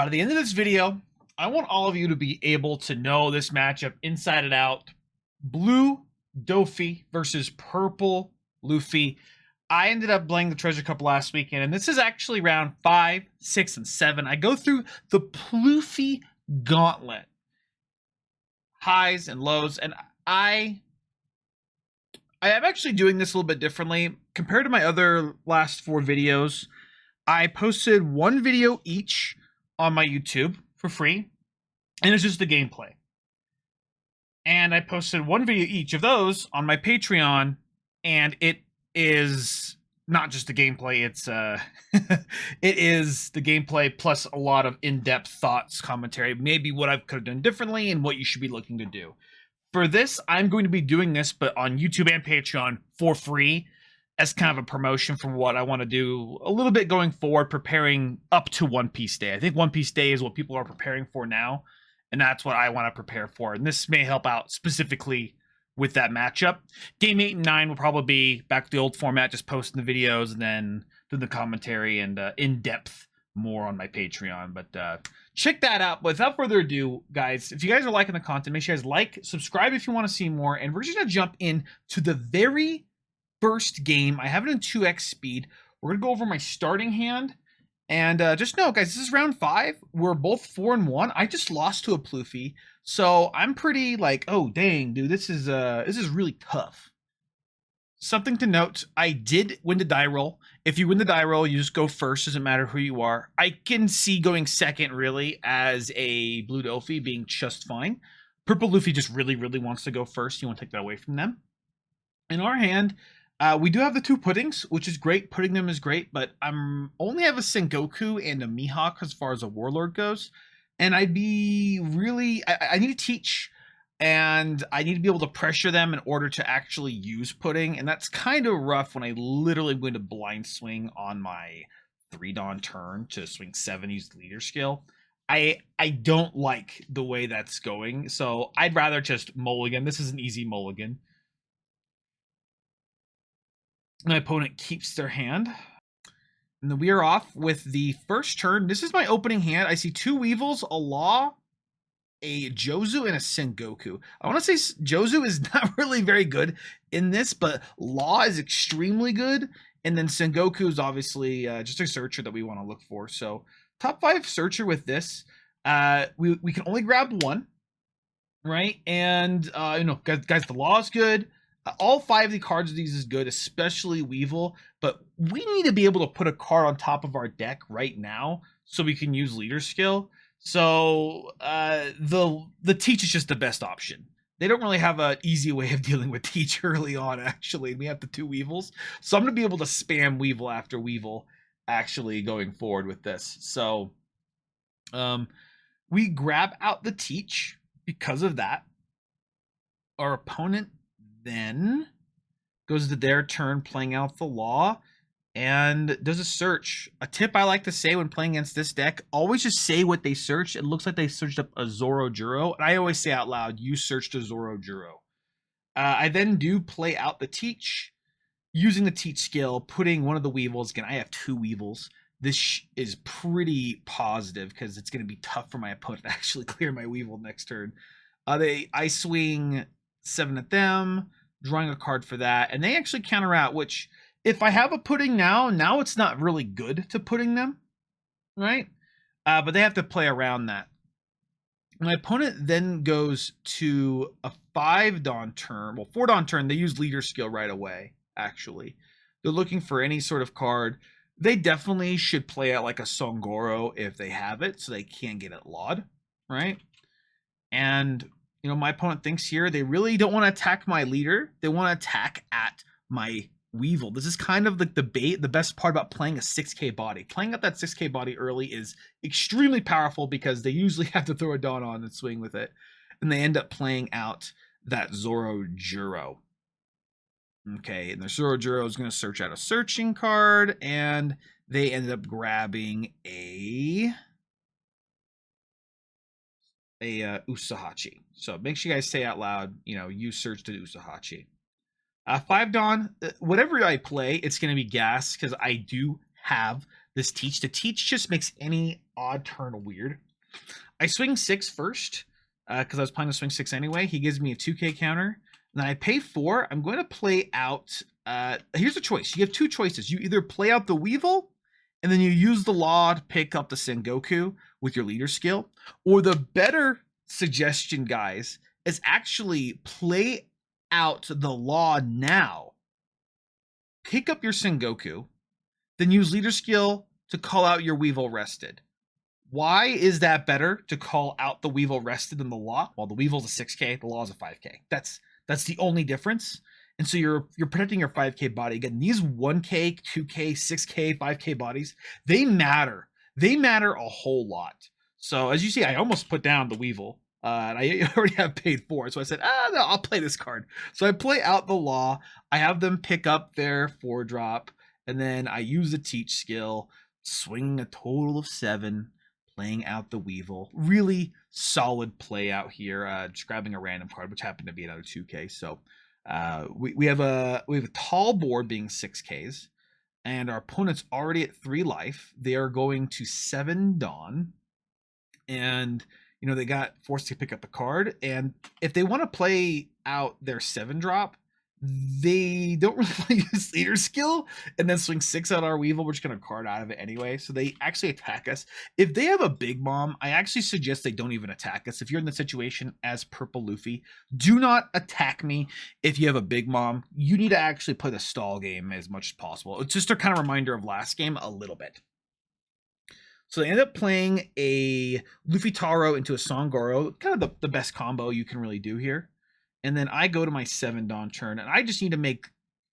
By the end of this video, I want all of you to be able to know this matchup inside and out. Blue Doffy versus purple Luffy. I ended up playing the Treasure Cup last weekend, and this is actually round 5, 6, and 7. I go through the Pluffy Gauntlet. Highs and lows, and I am actually doing this a little bit differently. Compared to my other last 4 videos, I posted 1 video each on my YouTube for free, and it's just the gameplay. And I posted 1 video each of those on my Patreon, and it is not just the gameplay, it's it is the gameplay plus a lot of in-depth thoughts, commentary, maybe what I could have done differently and what you should be looking to do. For this, I'm going to be doing this, but on YouTube and Patreon for free, as kind of a promotion for what I want to do a little bit going forward, preparing up to One Piece Day. I think One Piece Day is what people are preparing for now, and that's what I want to prepare for. And this may help out specifically with that matchup. Game 8 and 9 will probably be back to the old format, just posting the videos and then doing the commentary and in-depth more on my Patreon. But check that out. But without further ado, guys, if you guys are liking the content, make sure you guys like, subscribe if you want to see more. And we're just going to jump into the very first game. I have it in 2x speed. We're going to go over my starting hand. And just know, guys, this is round 5. We're both 4-1. I just lost to a Pluffy. So I'm pretty like, oh, dang, dude, this is really tough. Something to note, I did win the die roll. If you win the die roll, you just go first. Doesn't matter who you are. I can see going second, really, as a blue Doffy being just fine. Purple Luffy just really, really wants to go first. You want to take that away from them. In our hand, we do have the 2 puddings, which is great. Putting them is great, but I'm only have a Sengoku and a Mihawk as far as a Warlord goes. And I'd be really, I need to teach, and I need to be able to pressure them in order to actually use pudding. And that's kind of rough when I literally am going to blind swing on my 3-Dawn turn to swing 7, use leader skill. I don't like the way that's going, so I'd rather just mulligan. This is an easy mulligan. My opponent keeps their hand. And then we are off with the first turn. This is my opening hand. I see 2 Weevils, a Law, a Jozu, and a Sengoku. I want to say Jozu is not really very good in this, but Law is extremely good. And then Sengoku is obviously just a searcher that we want to look for. So top 5 searcher with this. We can only grab 1, right? And, you know, guys, the Law is good. All 5 of the cards of these is good, especially Weevil, but we need to be able to put a card on top of our deck right now so we can use leader skill. So the Teach is just the best option. They don't really have an easy way of dealing with Teach early on, actually. We have the 2 Weevils, so I'm going to be able to spam Weevil after Weevil actually going forward with this. So we grab out the Teach because of that. Our opponent then goes to their turn playing out the Law and does a search. A tip I like to say when playing against this deck, always just say what they searched. It looks like they searched up a Zorojuro, and I always say out loud, you searched a Zorojuro. I then do play out the Teach, using the Teach skill, putting one of the Weevils. Again, I have 2 Weevils. This is pretty positive because it's going to be tough for my opponent to actually clear my Weevil next turn. I swing 7 at them, drawing a card for that, and they actually counter out, which if I have a pudding now it's not really good to pudding them, right? But they have to play around that. My opponent then goes to a 5-Dawn turn, well, 4-Dawn turn. They use leader skill right away, actually. They're looking for any sort of card. They definitely should play out like a Songoro if they have it, so they can't get it lawed, right? And you know, my opponent thinks here they really don't want to attack my leader. They want to attack at my Weevil. This is kind of like the best part about playing a 6k body. Playing up that 6k body early is extremely powerful because they usually have to throw a Dawn on and swing with it. And they end up playing out that Zorojuro. Okay, and the Zorojuro is going to search out a searching card, and they ended up grabbing a Usahachi. So make sure you guys say out loud, you know, you search the Usahachi. 5-Dawn, whatever I play, it's going to be gas because I do have the this Teach. The Teach just makes any odd turn weird. I swing 6 first because I was planning to swing 6 anyway. He gives me a 2K counter. Then I pay 4. I'm going to play out. Here's a choice. You have 2 choices. You either play out the Weevil, and then you use the Law to pick up the Sengoku with your leader skill. Or the better suggestion, guys, is actually play out the Law now. Pick up your Sengoku, then use leader skill to call out your Weevil rested. Why is that better to call out the Weevil rested than the Law? Well, the Weevil's a 6K, the Law is a 5K. That's the only difference. And so you're protecting your 5K body. Again, these 1K, 2K, 6K, 5K bodies, they matter. They matter a whole lot. So as you see, I almost put down the Weevil. And I already have paid for it. So I said, no, I'll play this card. So I play out the Law. I have them pick up their 4-drop. And then I use the Teach skill, swinging a total of 7, playing out the Weevil. Really solid play out here. Just grabbing a random card, which happened to be another 2K. So we have a tall board being 6Ks, and our opponent's already at 3 life. They are going to 7 Dawn, and they got forced to pick up a card. And if they want to play out their 7-drop, they don't really want to use leader skill and then swing 6 out our Weevil. We're just going to card out of it anyway. So they actually attack us. If they have a big mom, I actually suggest they don't even attack us. If you're in the situation as Purple Luffy, do not attack me. If you have a big mom, you need to actually play the stall game as much as possible. It's just a kind of reminder of last game a little bit. So they end up playing a Luffy Taro into a Songoro, kind of the best combo you can really do here. And then I go to my 7 Dawn turn, and I just need to make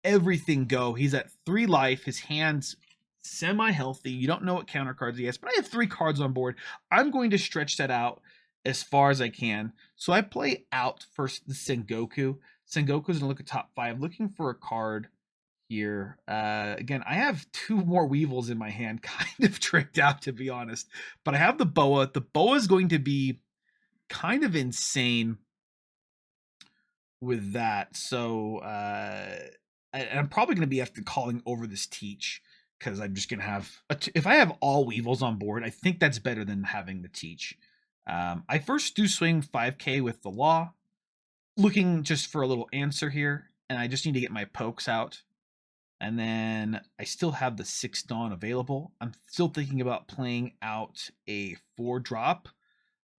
everything go. He's at 3 life. His hand's semi-healthy. You don't know what counter cards he has, but I have 3 cards on board. I'm going to stretch that out as far as I can. So I play out first the Sengoku. Sengoku's going to look at top 5, looking for a card here. Again, I have 2 more Weevils in my hand, kind of tricked out, to be honest. But I have the Boa. The Boa is going to be kind of insane with that. So I'm probably going to be after calling over this Teach, because I'm just going to have if I have all Weevils on board, I think that's better than having the Teach. I first do swing 5K with the Law, looking just for a little answer here, and I just need to get my pokes out. And then I still have the 6 Dawn available. I'm still thinking about playing out a 4-drop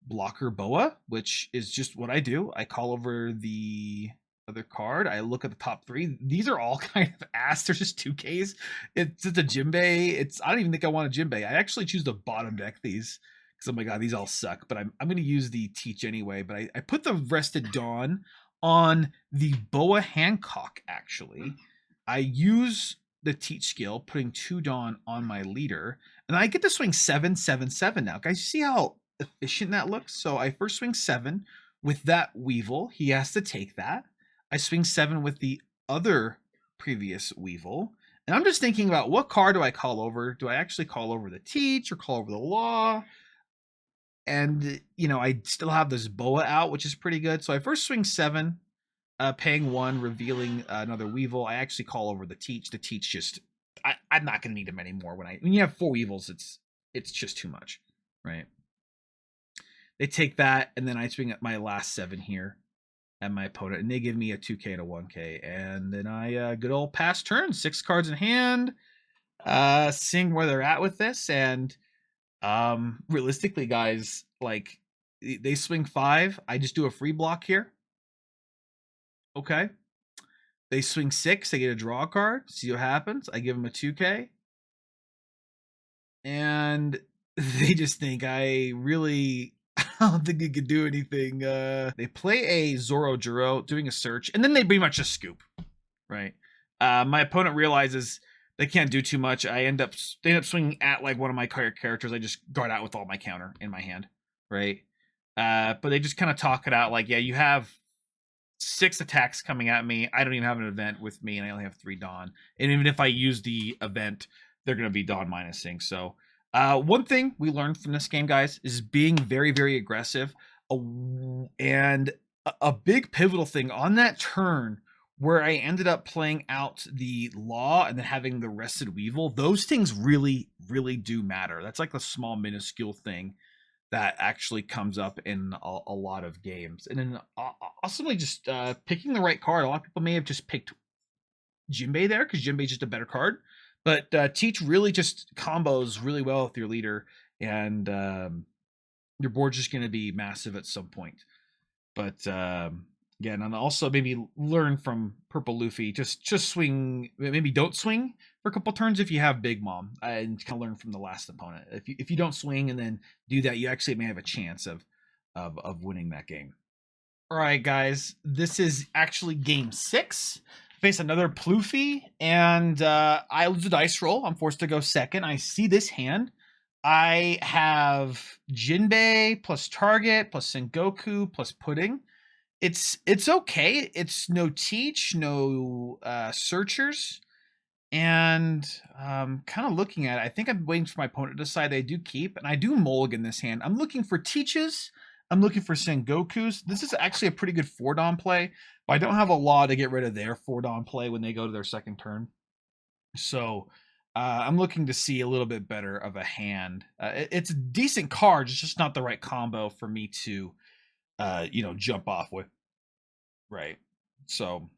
blocker Boa, which is just what I do. I call over the other card. I look at the top 3. These are all kind of ass. They're just 2Ks. It's a Jinbe. I don't even think I want a Jinbe. I actually choose to bottom deck these because, oh my god, these all suck. But I'm going to use the Teach anyway. But I put the rested Dawn on the Boa Hancock, actually. I use the Teach skill, putting 2 Dawn on my leader. And I get to swing 7-7-7 now. Guys, you see how efficient that looks? So I first swing 7 with that Weevil. He has to take that. I swing 7 with the other previous Weevil. And I'm just thinking about what card do I call over? Do I actually call over the Teach or call over the Law? And, I still have this Boa out, which is pretty good. So I first swing 7, paying 1, revealing another Weevil. I actually call over the Teach. The Teach just, I'm not going to need him anymore. When you have 4 Weevils, it's just too much, right? They take that, and then I swing at my last 7 here at my opponent, and they give me a 2K to 1K. And then I good old pass turn, 6 cards in hand, seeing where they're at with this. And realistically, guys, like, they swing 5. I just do a free block here. Okay. They swing 6. They get a draw card. See what happens. I give them a 2K. And they just think I don't think he could do anything. They play a Zoro Juro, doing a search, and then they pretty much just scoop, right? My opponent realizes they can't do too much. They end up swinging at like one of my characters. I just guard out with all my counter in my hand, right? But they just kind of talk it out like, yeah, you have 6 attacks coming at me. I don't even have an event with me, and I only have 3 Dawn. And even if I use the event, they're going to be Dawn minusing. So one thing we learned from this game, guys, is being very, very aggressive. And a big pivotal thing on that turn where I ended up playing out the Law and then having the rested Weevil. Those things really, really do matter. That's like a small, minuscule thing that actually comes up in a lot of games. And then awesomely just picking the right card. A lot of people may have just picked Jinbe there because Jinbe is just a better card. But Teach really just combos really well with your leader, and your board's just going to be massive at some point. But again, and also maybe learn from Purple Luffy. Just swing. Maybe don't swing for a couple turns if you have Big Mom, and kind of learn from the last opponent. If you don't swing and then do that, you actually may have a chance of winning that game. All right, guys, this is actually game 6. Face another Pluffy, and I lose a dice roll. I'm forced to go second. I see this hand. I have Jinbe plus target plus Sengoku plus pudding. It's okay. It's no Teach, no searchers, and kind of looking at it. I think I'm waiting for my opponent to decide. I do keep, and I do mulligan this hand. I'm looking for Teaches. I'm looking for Sengokus. This is actually a pretty good 4-Dom play, but I don't have a Law to get rid of their 4-Dom play when they go to their second turn. So I'm looking to see a little bit better of a hand. It's a decent card, it's just not the right combo for me to, jump off with. Right. So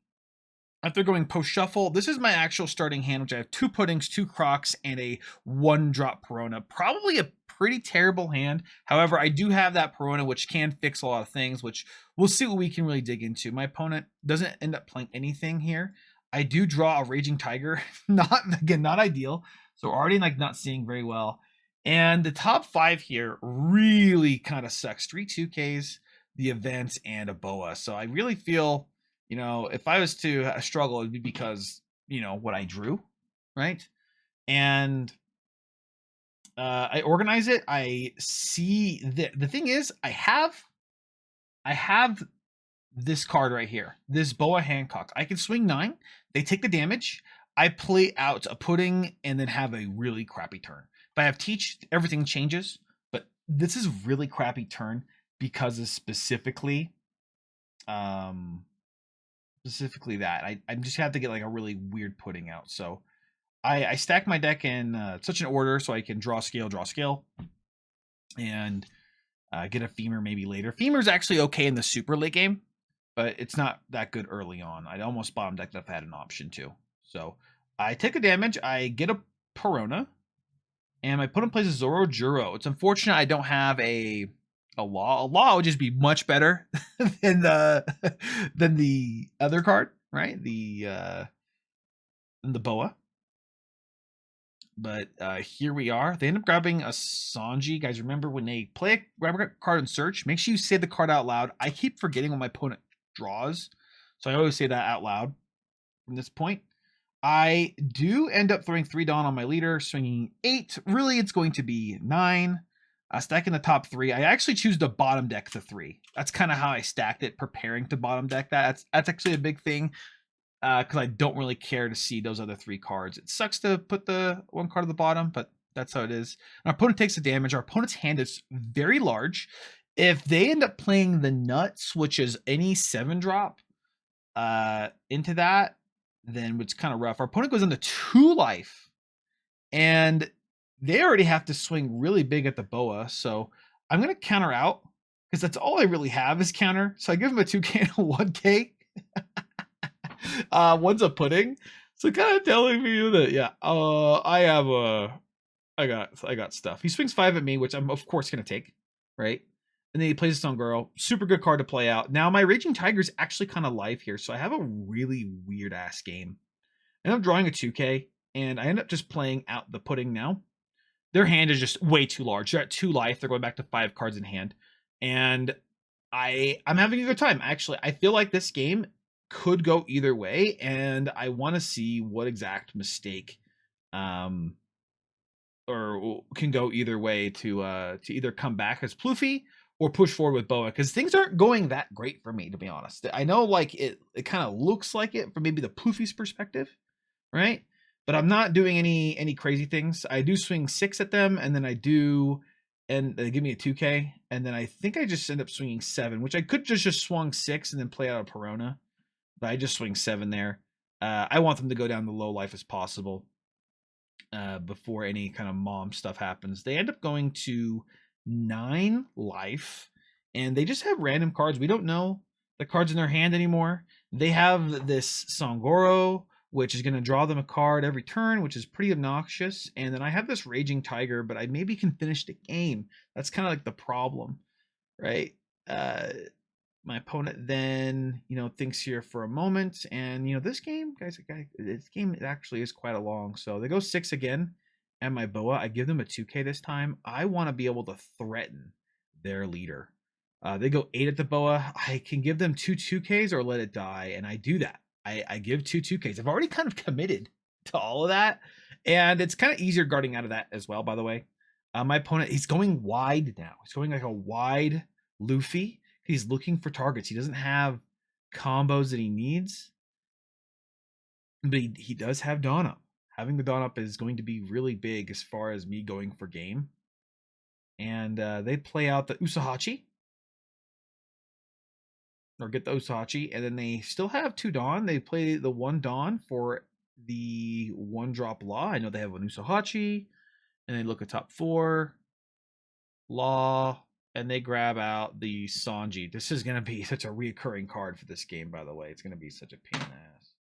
after going post shuffle, this is my actual starting hand, which I have 2 puddings, 2 crocs, and a 1-drop Perona. Probably a pretty terrible hand. However, I do have that Perona, which can fix a lot of things, which we'll see what we can really dig into. My opponent doesn't end up playing anything here. I do draw a Raging Tiger. Not ideal. So already not seeing very well. And the top 5 here really kind of sucks. 3 2Ks, the events, and a Boa. So I really feel, if I was to struggle, it'd be because, what I drew, right? And I organize it. I see the thing is, I have this card right here, this Boa Hancock. I can swing 9. They take the damage. I play out a pudding and then have a really crappy turn. If I have Teach, everything changes. But this is really crappy turn because of specifically that. I just have to get a really weird pudding out. So I stack my deck in such an order so I can draw scale, and get a Femur maybe later. Femur's actually okay in the super late game, but it's not that good early on. I'd almost bottom decked if I had an option to. So I take the damage, I get a Perona, and my opponent plays a Zoro Juro. It's unfortunate I don't have a Law. A Law would just be much better than the other card, right? The Boa. But here we are. They end up grabbing a Sanji. Guys, remember when they grab a card and search, make sure you say the card out loud. I keep forgetting what my opponent draws, so I always say that out loud from this point. I do end up throwing 3 Dawn on my leader, swinging 8. Really, it's going to be 9. Stacking the top 3. I actually choose to bottom deck the 3. That's kind of how I stacked it, preparing to bottom deck that. That's actually a big thing. Because I don't really care to see those other 3 cards. It sucks to put the 1 card at the bottom, but that's how it is. Our opponent takes the damage. Our opponent's hand is very large. If they end up playing the nuts, which is any 7-drop into that, then it's kind of rough. Our opponent goes into 2 life, and they already have to swing really big at the Boa, so I'm going to counter out, because that's all I really have is counter. So I give him a 2K and a 1K. One's a pudding, so kind of telling me that I got stuff. He swings 5 at me, which I'm of course gonna take, right? And then he plays his own girl. Super good card to play out. Now my Raging Tiger's actually kind of live here, so I have a really weird ass game. I end up drawing a 2K, and I end up just playing out the pudding now. Their hand is just way too large. They're at 2 life. They're going back to 5 cards in hand, and I'm having a good time. Actually, I feel like this game could go either way, and I want to see what exact mistake or can go either way to either come back as Pluffy or push forward with Boa, because things aren't going that great for me, to be honest. I know it kind of looks like it from maybe the Pluffy's perspective, right? But I'm not doing any crazy things. I do swing 6 at them, and then and they give me a 2K, and then I think I just end up swinging 7, which I could just swung 6 and then play out a Perona. but I just swing 7 there. I want them to go down the low life as possible before any kind of mom stuff happens. They end up going to 9 life, and they just have random cards. We don't know the cards in their hand anymore. They have this Songoro, which is going to draw them a card every turn, which is pretty obnoxious. And then I have this Raging Tiger, but I maybe can finish the game. That's kind of like the problem, right? My opponent then, thinks here for a moment, and this game, guys, this game actually is quite a long. So they go 6 again, and my Boa, I give them a 2K this time. I want to be able to threaten their leader. They go 8 at the Boa. I can give them 2 2Ks or let it die, and I do that. I give 2 2Ks. I've already kind of committed to all of that, and it's kind of easier guarding out of that as well, by the way. My opponent, he's going wide now. He's going like a wide Luffy. He's looking for targets. He doesn't have combos that he needs, but he does have Dawn Up. Having the Dawn Up is going to be really big as far as me going for game. And they play out the Usahachi, or get the Usahachi, and then they still have 2 Dawn. They play the 1 Dawn for the 1-drop Law. I know they have an Usahachi, and they look at top 4 Law, and they grab out the Sanji. This is going to be such a reoccurring card for this game, by the way. It's going to be such a pain in the ass.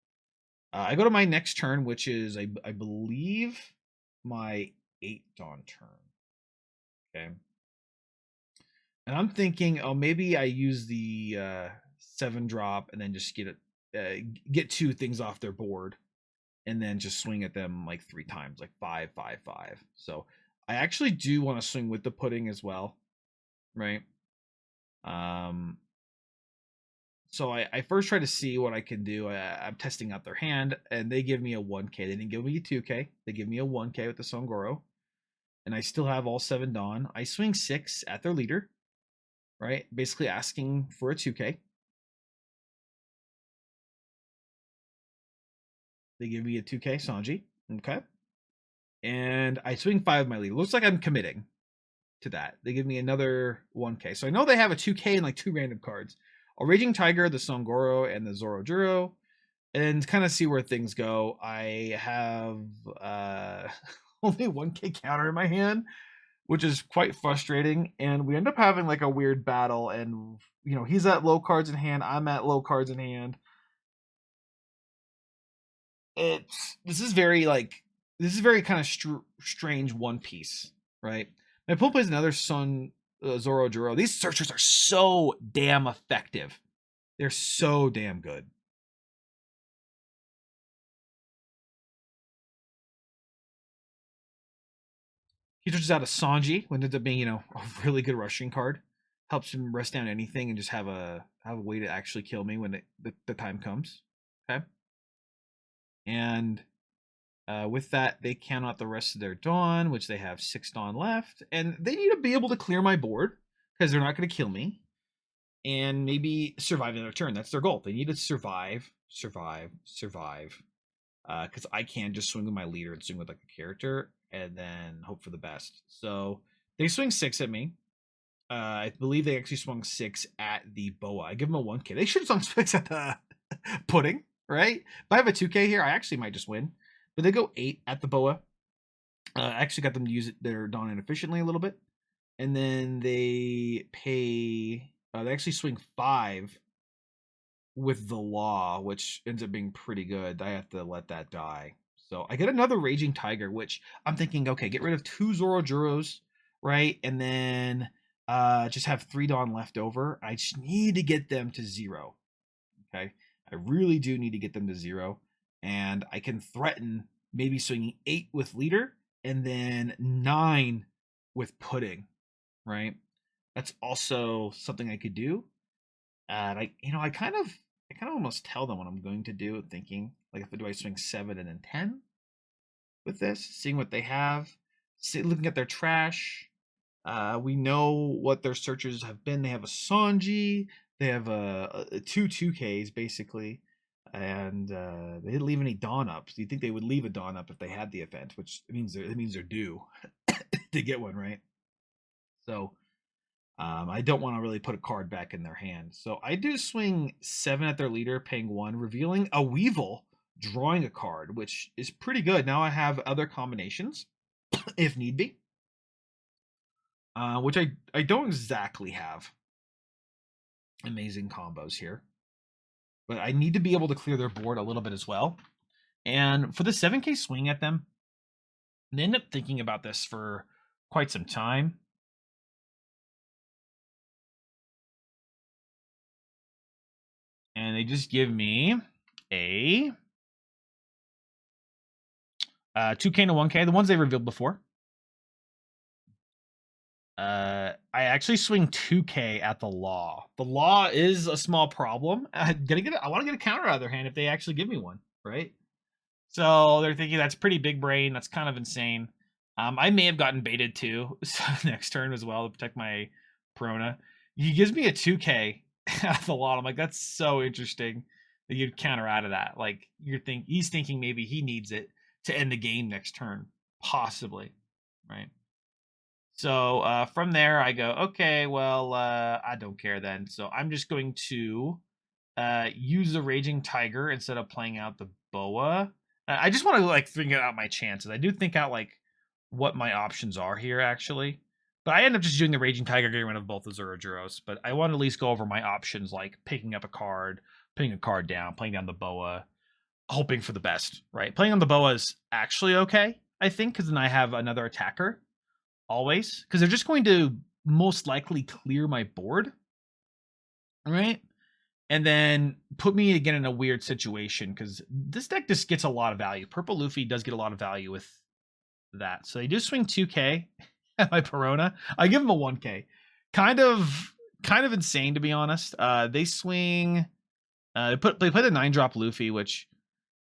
I go to my next turn, which is, I believe, my 8 Dawn turn. Okay. And I'm thinking, oh, maybe I use the 7-drop and then just get 2 things off their board, and then just swing at them like 3 times, like 5, 5, 5. So I actually do want to swing with the pudding as well. Right. So I first try to see what I can do. I'm testing out their hand, and they give me a 1K. They didn't give me a 2K. They give me a 1K with the Songoro, and I still have all 7 Dawn. I swing 6 at their leader, right? Basically asking for a 2K. They give me a 2K Sanji. Okay. And I swing 5 of my leader. Looks like I'm committing to that. They give me another 1K. So I know they have a 2K and like 2 random cards. A Raging Tiger, the Songoro, and the Zorojuro. And kind of see where things go. I have only 1K counter in my hand, which is quite frustrating. And we end up having like a weird battle. And, he's at low cards in hand. I'm at low cards in hand. This is very kind of strange One Piece, right? My opponent plays another Sun Zorojuro. These searchers are so damn effective. They're so damn good. He searches out a Sanji, which ends up being, a really good rushing card. Helps him rest down anything and just have a way to actually kill me when the time comes. Okay. And with that, they count out the rest of their Dawn, which they have 6 Dawn left. And they need to be able to clear my board, because they're not going to kill me. And maybe survive another turn. That's their goal. They need to survive. Because I can't just swing with my leader and swing with like a character and then hope for the best. So they swing 6 at me. I believe they actually swung 6 at the Boa. I give them a 1K. They should have swung 6 at the pudding, right? If I have a 2K here, I actually might just win. But they go 8 at the Boa. I actually got them to use their Dawn inefficiently a little bit. And then they pay... they actually swing 5 with the Law, which ends up being pretty good. I have to let that die. So I get another Raging Tiger, which I'm thinking, okay, get rid of 2 Zorojuros, right? And then just have 3 Dawn left over. I just need to get them to 0. Okay? I really do need to get them to 0. And I can threaten maybe swinging 8 with leader and then 9 with pudding, right? That's also something I could do. And I kind of almost tell them what I'm going to do, thinking like, if do I swing 7 and then 10 with this, seeing what they have, looking at their trash. We know what their searches have been. They have a Sanji. They have a 2 2Ks basically, and they didn't leave any Dawn Ups. Do you think they would leave a Dawn Up if they had the event? Which means they're due to get one, right? So I don't want to really put a card back in their hand. So I do swing 7 at their leader, paying 1, revealing a Weevil, drawing a card, which is pretty good. Now I have other combinations, if need be, which I don't exactly have amazing combos here. But I need to be able to clear their board a little bit as well. And for the 7K swing at them, I end up thinking about this for quite some time. And they just give me a 2K and a 1K, the ones they revealed before. I actually swing 2K at the Law. The Law is a small problem. I want to get a counter out of their hand if they actually give me one, right? So they're thinking that's pretty big brain. That's kind of insane. I may have gotten baited too next turn as well to protect my Perona. He gives me a 2K at the Law. I'm like, that's so interesting that you'd counter out of that. Like he's thinking maybe he needs it to end the game next turn, possibly, right? So from there, I go, okay, well, I don't care then. So I'm just going to use the Raging Tiger instead of playing out the Boa. I just want to like think out my chances. I do think out like what my options are here, actually. But I end up just doing the Raging Tiger, getting rid of both the Zorojuros. But I want to at least go over my options, like picking up a card, putting a card down, playing down the Boa, hoping for the best, right? Playing on the Boa is actually okay, I think, because then I have another attacker. Always, because they're just going to most likely clear my board, right? And then put me again in a weird situation, because this deck just gets a lot of value. Purple Luffy does get a lot of value with that. So they do swing 2K at my Perona. I give them a 1K. Kind of insane, to be honest. They swing. They play the 9-drop Luffy, which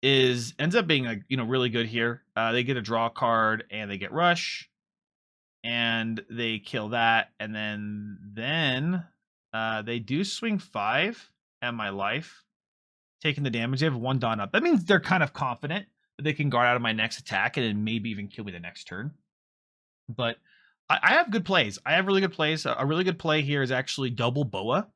ends up being like really good here. They get a draw card and they get rush. And they kill that, and then they do swing 5 at my life, taking the damage. They have 1 Dawn up. That means they're kind of confident that they can guard out of my next attack and then maybe even kill me the next turn. But I have good plays. I have really good plays. A really good play here is actually double Boa.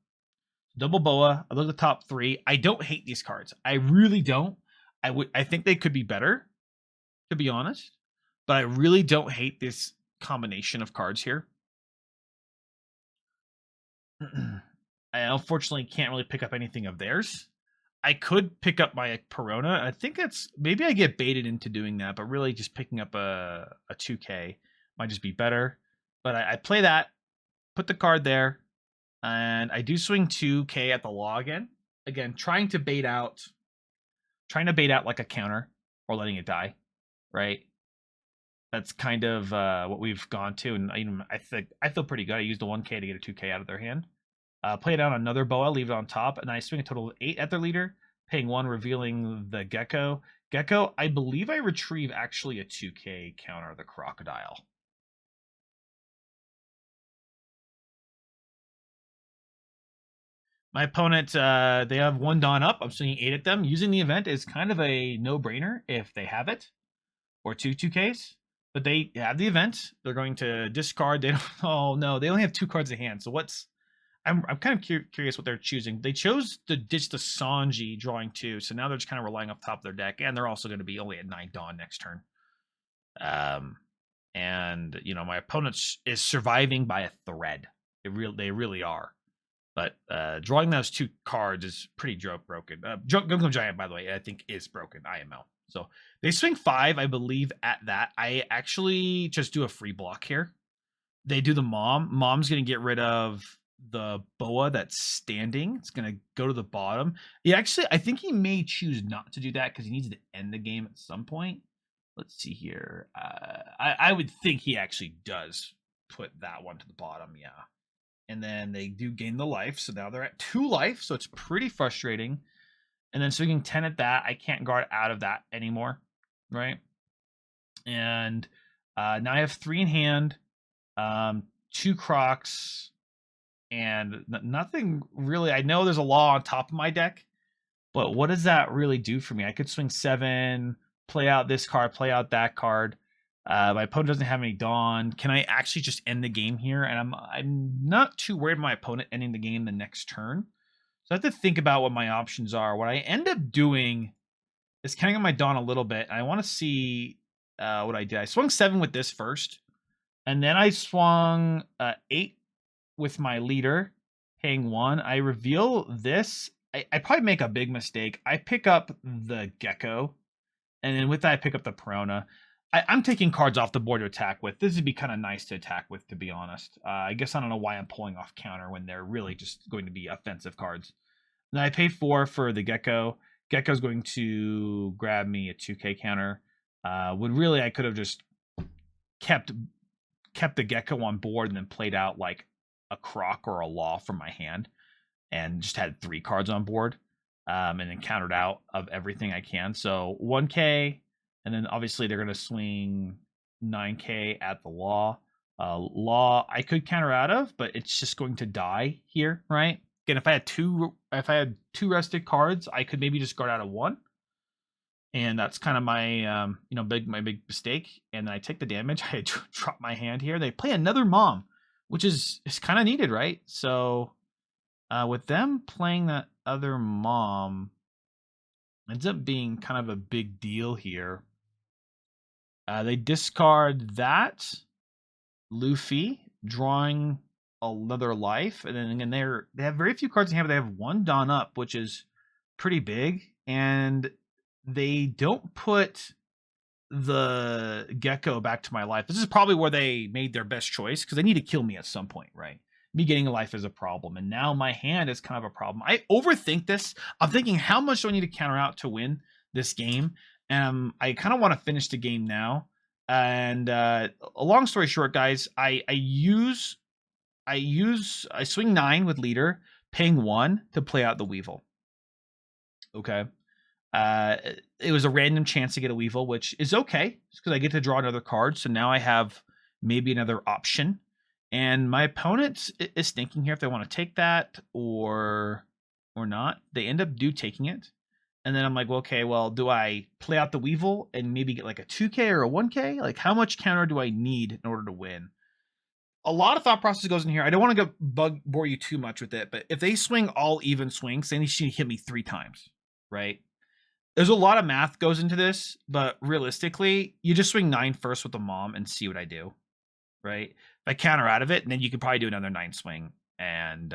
Double Boa. I look at the top 3. I don't hate these cards. I really don't. I think they could be better, to be honest. But I really don't hate this combination of cards here. I unfortunately can't really pick up anything of theirs. I could pick up my Perona. I think maybe I get baited into doing that, but really just picking up a 2K might just be better. But I play that, put the card there, and I do swing 2K at the Law again. Again, trying to bait out like a counter or letting it die, right? That's kind of what we've gone to, and I feel pretty good. I used a 1K to get a 2K out of their hand. Play down another Boa, leave it on top, and I swing a total of 8 at their leader, paying 1, revealing the Gecko. Gecko, I believe I retrieve actually a 2K counter, the Crocodile. My opponent, they have 1 Dawn up. I'm swinging 8 at them. Using the event is kind of a no-brainer if they have it, or 2 2Ks. But they have the event. They're going to discard. They don't. Oh no, they only have 2 cards in hand. So what's? I'm kind of curious what they're choosing. They chose to ditch the Sanji, drawing 2. So now they're just kind of relying off the top of their deck, and they're also going to be only at 9 Dawn next turn. And my opponent is surviving by a thread. They really are. But drawing those 2 cards is pretty broken. Gungam Giant, by the way, I think is broken. IML. So they swing 5, I believe, at that. I actually just do a free block here. They do the Mom. Mom's going to get rid of the Boa that's standing. It's going to go to the bottom. I think he may choose not to do that because he needs to end the game at some point. Let's see here. I would think he actually does put that one to the bottom, yeah. And then they do gain the life, so now they're at 2 life, so it's pretty frustrating. And then swinging 10 at that, I can't guard out of that anymore, right? And now I have 3 in hand, 2 Crocs, and nothing really. I know there's a Law on top of my deck, but what does that really do for me? I could swing 7, play out this card, play out that card. My opponent doesn't have any Dawn. Can I actually just end the game here? And I'm not too worried about my opponent ending the game the next turn. So I have to think about what my options are. What I end up doing is counting on my Dawn a little bit. I want to see what I did. I swung 7 with this first. And then I swung 8 with my leader, paying 1. I reveal this. I probably make a big mistake. I pick up the Gecko. And then with that, I pick up the Perona. I'm taking cards off the board to attack with. This would be kind of nice to attack with, to be honest. I guess I don't know why I'm pulling off counter when they're really just going to be offensive cards. Then I pay 4 for the Gecko. Gecko's going to grab me a 2K counter. When really I could have just kept the Gecko on board and then played out like a Croc or a Law from my hand and just had 3 cards on board and then countered out of everything I can. So 1K. And then obviously they're going to swing 9K at the Law. Law I could counter out of, but it's just going to die here, right? Again, if I had two rested cards, I could maybe just guard out of 1. And that's kind of my my big mistake. And then I take the damage. I drop my hand here. They play another Mom, which is kind of needed, right? So with them playing that other Mom, ends up being kind of a big deal here. They discard that Luffy, drawing another life, and then again they have very few cards in hand, but they have 1 Dawn up, which is pretty big, and they don't put the Gecko back to my life. This is probably where they made their best choice because they need to kill me at some point, right? Me getting a life is a problem, and now my hand is kind of a problem. I overthink this. I'm thinking, how much do I need to counter out to win this game? And I kind of want to finish the game now. And a long story short, guys, I swing 9 with leader, paying 1 to play out the Weevil. Okay. It was a random chance to get a Weevil, which is okay because I get to draw another card. So now I have maybe another option. And my opponent is thinking here if they want to take that or not. They end up taking it. And then I'm like, well, okay, well, do I play out the Weevil and maybe get like a 2K or a 1K? Like, how much counter do I need in order to win? A lot of thought process goes in here. I don't want to bore you too much with it, but if they swing all even swings, they need to hit me 3 times, right? There's a lot of math goes into this, but realistically, you just swing 9 first with the Mom and see what I do, right? If I counter out of it, and then you could probably do another 9 swing, and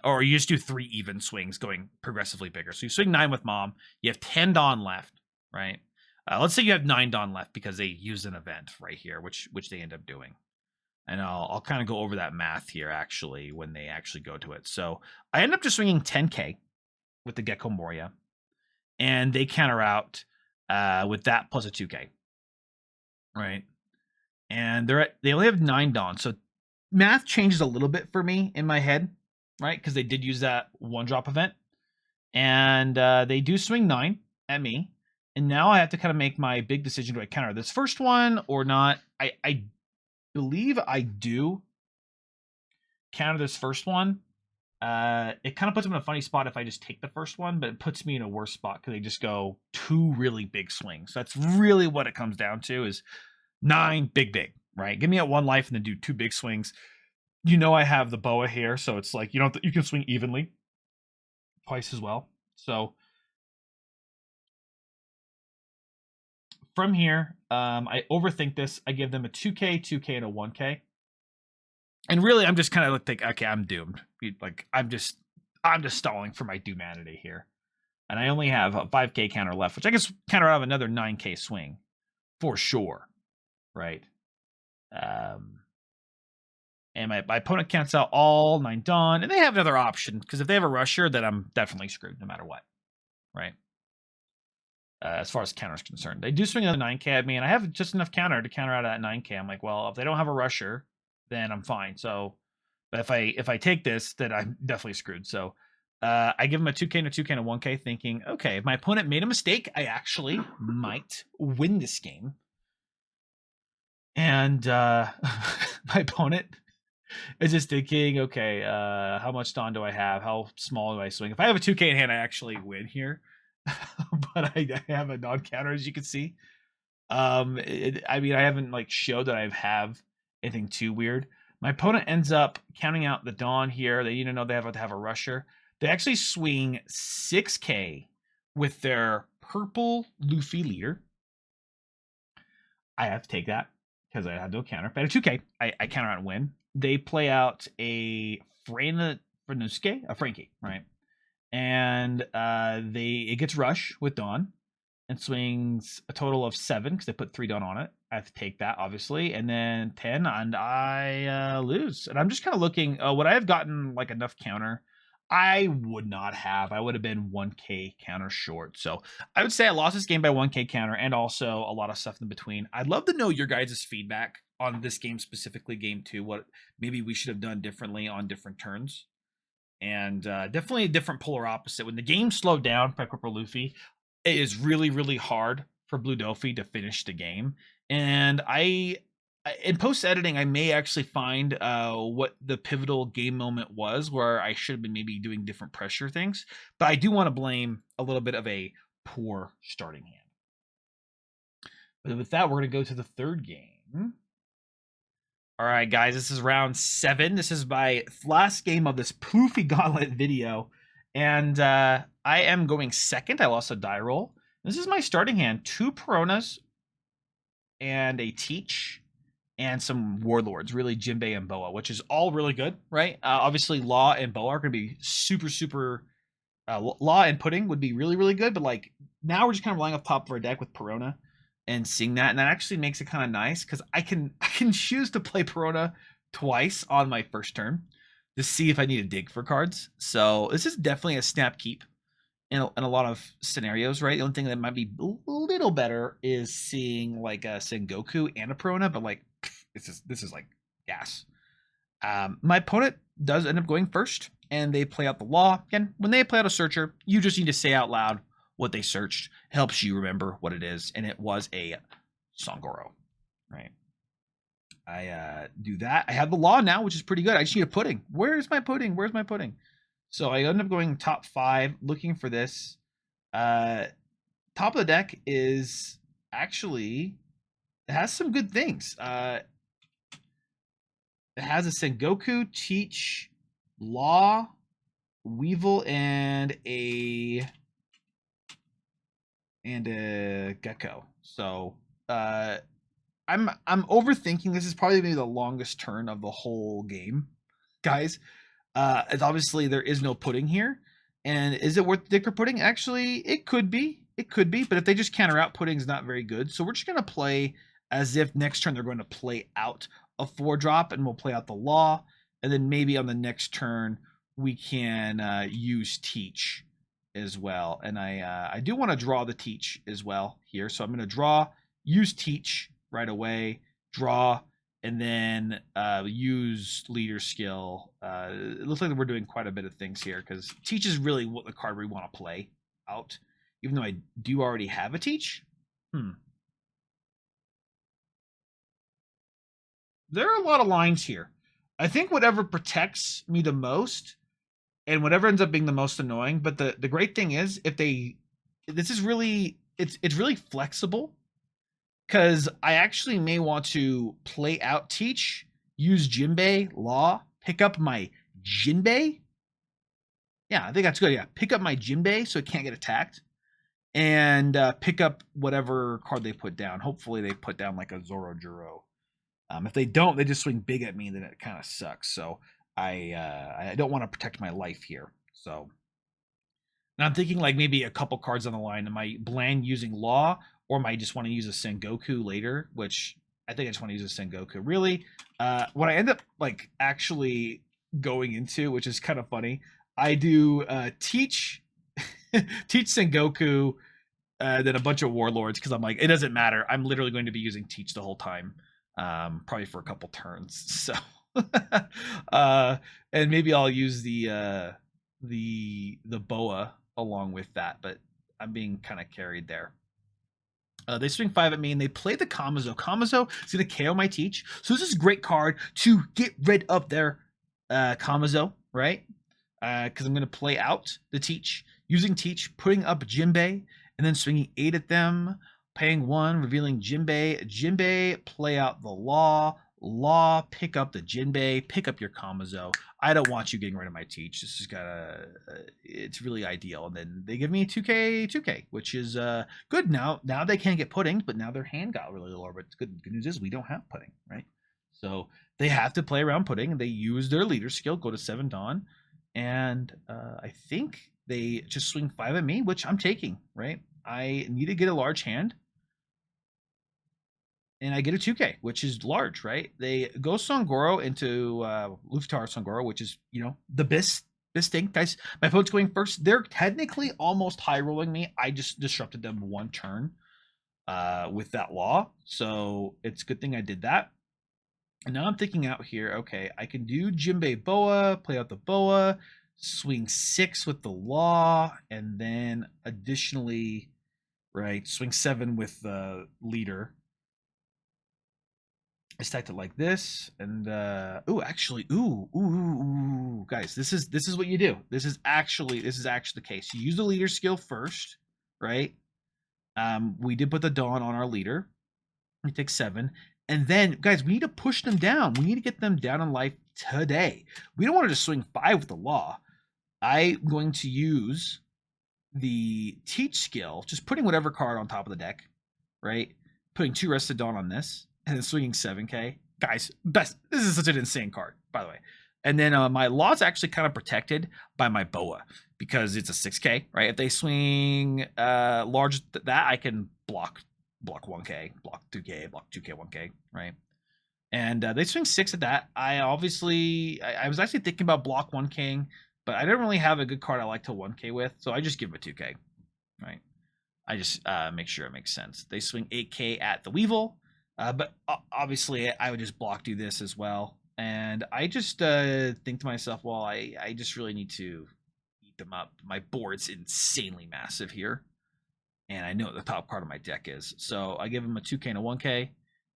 or you just do 3 even swings going progressively bigger. So you swing 9 with Mom, you have 10 Dawn left, right? Let's say you have 9 Dawn left because they use an event right here, which they end up doing. And I'll kind of go over that math here actually when they actually go to it. So I end up just swinging 10K with the Gecko Moria, and they counter out with that plus a 2K, right? And they only have 9 Dawn, so math changes a little bit for me in my head, right? Because they did use that 1-drop event, and they do swing 9 at me, and now I have to kind of make my big decision: do I counter this first one or not? I believe I do counter this first one. It kind of puts them in a funny spot if I just take the first one, but it puts me in a worse spot because they just go 2 really big swings. That's really what it comes down to: is 9 big, right? Give me at 1 life and then do 2 big swings. You know I have the Boa here, so it's like you can swing evenly twice as well. So from here, I overthink this. I give them a 2K, 2K, and a 1K. And really, I'm just kind of like, okay, I'm doomed. Like I'm just stalling for my doomanity here. And I only have a 5K counter left, which I guess counter out of another 9K swing for sure, right? And my opponent counts out all 9 Dawn, and they have another option because if they have a rusher, then I'm definitely screwed no matter what, right? As far as counter is concerned, they do swing another 9K at me, and I have just enough counter to counter out of that 9K. I'm like, well, if they don't have a rusher, then I'm fine. So, but if I take this, then I'm definitely screwed. So, I give him a 2K and a 2K and a 1K, thinking, okay, if my opponent made a mistake, I actually might win this game. And my opponent is just thinking, okay, how much Dawn do I have? How small do I swing? If I have a 2K in hand, I actually win here. But I have a non-counter, as you can see. I mean, I haven't like showed that I have anything too weird. My opponent ends up counting out the Dawn here. They know they have to have a rusher. They actually swing 6K with their purple Luffy leader. I have to take that because I had no counter. But at 2K, I counter out and win. They play out a Franuske, a Frankie, right? And it gets rush with Dawn and swings a total of 7 because they put 3 Dawn on it. I have to take that, obviously, and then 10, and I lose. And I'm just kind of looking. Would I have gotten like enough counter? I would not have. I would have been 1K counter short. So I would say I lost this game by 1K counter and also a lot of stuff in between. I'd love to know your guys' feedback on this game, specifically game 2. What maybe we should have done differently on different turns. And definitely a different polar opposite. When the game slowed down by Purple Luffy, it is really, really hard for Blue Doffy to finish the game. And in post-editing, I may actually find what the pivotal game moment was where I should have been maybe doing different pressure things. But I do want to blame a little bit of a poor starting hand. But with that, we're going to go to the third game. All right, guys, this is round 7. This is my last game of this Pluffy Gauntlet video. And I am going second. I lost a die roll. This is my starting hand. 2 Peronas and a Teach and some Warlords, really Jinbe and Boa, which is all really good, right? Obviously, Law and Boa are going to be super... Law and Pudding would be really, really good. But like now we're just kind of relying off top of our deck with Perona and seeing that, and that actually makes it kind of nice because I can choose to play Perona twice on my first turn to see if I need to dig for cards. So this is definitely a snap keep in a lot of scenarios, right? The only thing that might be a little better is seeing like a Sengoku and a Perona, but like this is like gas. My opponent does end up going first, and they play out the Law. Again, when they play out a Searcher, you just need to say out loud what they searched. Helps you remember what it is, and it was a Songoro, right? I do that. I have the Law now, which is pretty good. I just need a Pudding. Where's my Pudding? Where's my Pudding? So I end up going top 5, looking for this. Top of the deck is actually, it has some good things. It has a Sengoku, Teach, Law, Weevil, and a Gecko. So I'm overthinking. This is probably maybe the longest turn of the whole game, guys. It's obviously there is no Pudding here, and is it worth dig for Pudding? Actually, it could be. It could be, but if they just counter out, Pudding's not very good. So we're just gonna play as if next turn they're going to play out a 4-drop, and we'll play out the Law, and then maybe on the next turn we can use Teach as well. And I do want to draw the Teach as well here, so I'm going to draw, use Teach right away, draw, and then use Leader Skill. It looks like we're doing quite a bit of things here because Teach is really what the card we want to play out, even though I do already have a Teach. There are a lot of lines here. I think whatever protects me the most and whatever ends up being the most annoying, but the great thing is this is really, it's really flexible because I actually may want to play out Teach, use Jinbe, Law, pick up my Jinbe. Yeah, I think that's good. Yeah, pick up my Jinbe so it can't get attacked, and pick up whatever card they put down. Hopefully they put down like a Zorojuro. If they don't, they just swing big at me, then it kind of sucks. So I don't want to protect my life here. So now I'm thinking like maybe a couple cards on the line. Am I bland using Law, or am I just want to use a Sengoku later? Which I think I just want to use a Sengoku. Really, what I end up like actually going into, which is kind of funny, I do Teach Sengoku, then a bunch of Warlords because I'm like, it doesn't matter. I'm literally going to be using Teach the whole time. Probably for a couple turns. So and maybe I'll use the Boa along with that, but I'm being kind of carried there. They swing 5 at me and they play the Kamazo. Kamazo is going to KO my Teach. So this is a great card to get rid of their Kamazo, right? Because I'm going to play out the Teach, using Teach, putting up Jinbe, and then swinging 8 at them, paying 1, revealing Jinbe. Jinbe, play out the Law. Law, pick up the Jinbe, pick up your Kamazo. I don't want you getting rid of my Teach. This is it's really ideal. And then they give me 2K, which is good. Now they can't get pudding, but now their hand got really low. But good news is we don't have pudding, right? So they have to play around pudding, and they use their leader skill, go to 7 Dawn, and I think they just swing 5 at me, which I'm taking, right? I need to get a large hand. And I get a 2K, which is large, right? They go Songoro into Lufthansa Songoro, which is, the best thing. Guys, my opponent's going first. They're technically almost high rolling me. I just disrupted them 1 turn with that Law. So it's a good thing I did that. And now I'm thinking out here, okay, I can do Jinbe Boa, play out the Boa, swing 6 with the Law, and then additionally, right, swing 7 with the leader. I stacked it like this, and guys, this is what you do. This is actually the case. You use the leader skill first, right? We did put the Dawn on our leader. We take 7, and then guys, we need to push them down. We need to get them down in life today. We don't want to just swing 5 with the Law. I'm going to use the Teach skill, just putting whatever card on top of the deck, right? Putting 2 Rested Dawn on this. And then swinging 7K. Guys, best. This is such an insane card, by the way. And then my Law's actually kind of protected by my Boa because it's a 6K, right? If they swing large that, I can block 1K, block 2K, block 2K, 1K, right? And they swing 6 at that. I was actually thinking about block 1K, but I don't really have a good card I like to 1K with, so I just give it a 2K, right? I just make sure it makes sense. They swing 8K at the Weevil. But obviously, I would just block do this as well. And I just think to myself, well, I just really need to eat them up. My board's insanely massive here. And I know what the top card of my deck is. So I give them a 2K and a 1K.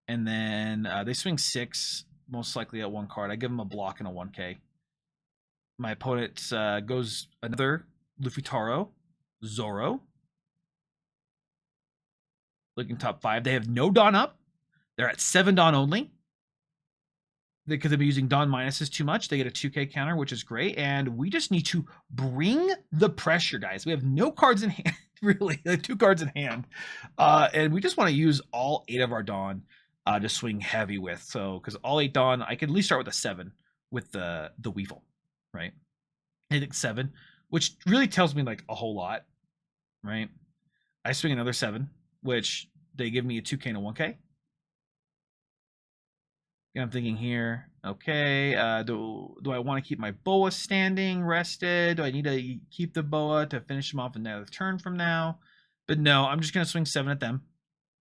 And then they swing 6, most likely at 1 card. I give them a block and a 1K. My opponent goes another Luffy Zoro. Looking top 5. They have no Dawn up. They're at 7 Dawn only. Because they've been using Dawn minuses too much. They get a 2K counter, which is great. And we just need to bring the pressure, guys. We have no cards in hand, really. 2 cards in hand. And we just want to use all 8 of our Dawn to swing heavy with. So, because all 8 Dawn, I can at least start with a 7 with the Weevil, right? I think 7, which really tells me like a whole lot, right? I swing another 7, which they give me a 2K and a 1K. I'm thinking here, okay, do I want to keep my Boa standing, rested? Do I need to keep the Boa to finish him off another turn from now? But no, I'm just going to swing 7 at them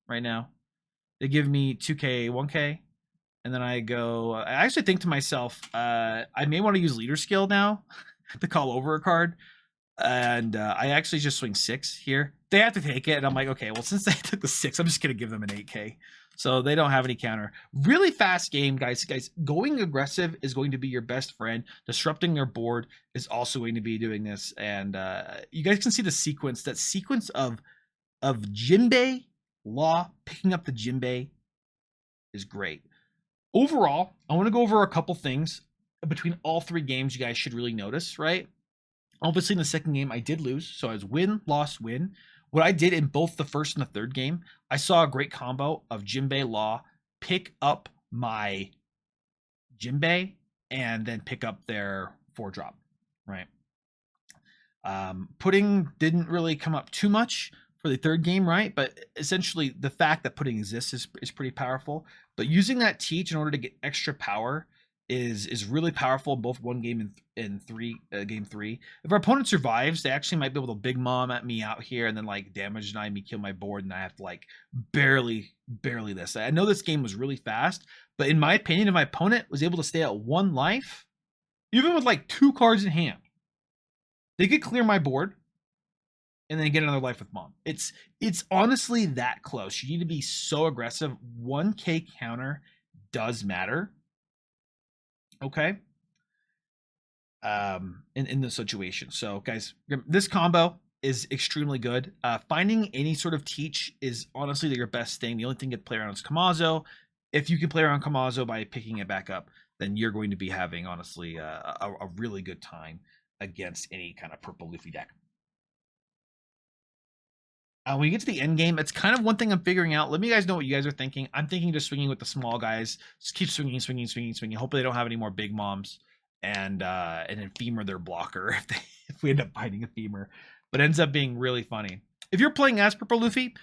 right now. They give me 2K, 1K, and then I go, I actually think to myself, I may want to use leader skill now to call over a card. And I actually just swing 6 here. They have to take it, and I'm like, okay, well, since they took the 6, I'm just going to give them an 8K. So they don't have any counter. Really fast game, guys. Going aggressive is going to be your best friend. Disrupting their board is also going to be doing this. And you guys can see the sequence. That sequence of Jinbe, Law, picking up the Jinbe is great. Overall, I want to go over a couple things between all 3 games you guys should really notice, right? Obviously, in the second game, I did lose. So I was win, loss, win. What I did in both the first and the third game, I saw a great combo of Jinbe, Law, pick up my Jinbe, and then pick up their 4-drop, right? Pudding didn't really come up too much for the third game, right? But essentially, the fact that pudding exists is pretty powerful. But using that Teach in order to get extra power is really powerful in both one game and game 3. If our opponent survives, they actually might be able to big mom at me out here and then like damage deny me, kill my board, and I have to like barely this. I know this game was really fast, but in my opinion, if my opponent was able to stay at 1 life, even with like 2 cards in hand, they could clear my board and then get another life with mom. It's honestly that close. You need to be so aggressive. 1K counter does matter. Okay. In the situation. So guys, this combo, is extremely good. Finding any sort of teach is honestly your best thing. The only thing you can play around is Kamazo. If you can play around Kamazo by picking it back up, then you're going to be having, honestly, a really good time against any kind of purple Luffy deck. When you get to the end game, it's kind of one thing I'm figuring out. Let me guys know what you guys are thinking. I'm thinking just swinging with the small guys. Just keep swinging. Hopefully they don't have any more big moms. And then Femur their blocker if we end up fighting a Femur. But it ends up being really funny. If you're playing as purple Luffy,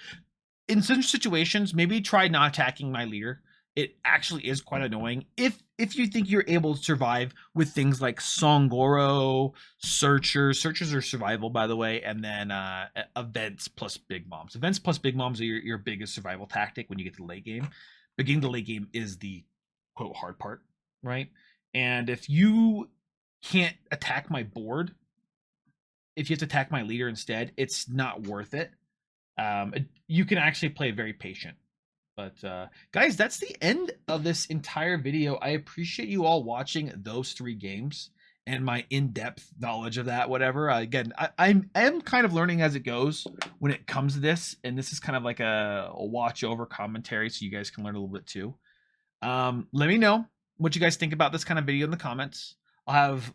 in such situations, maybe try not attacking my leader. It actually is quite annoying if you think you're able to survive with things like Songoro, Searchers are survival, by the way, and then events plus big moms. Events plus big moms are your biggest survival tactic when you get to the late game. But getting to the late game is the quote hard part, right? And if you can't attack my board, if you have to attack my leader instead, it's not worth it. You can actually play very patient. But guys, that's the end of this entire video. I appreciate you all watching those 3 games and my in-depth knowledge of that, whatever. Again, I am kind of learning as it goes when it comes to this, and this is kind of like a watch over commentary so you guys can learn a little bit too. Let me know what you guys think about this kind of video in the comments. I'll have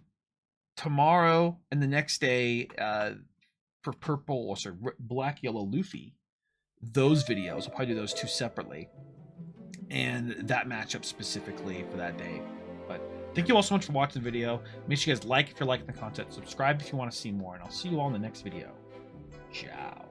tomorrow and the next day for black, yellow Luffy. Those videos, I'll probably do those 2 separately, and that matchup specifically for that day. But thank you all so much for watching the video. Make sure you guys like if you're liking the content, subscribe if you want to see more, and I'll see you all in the next video. Ciao.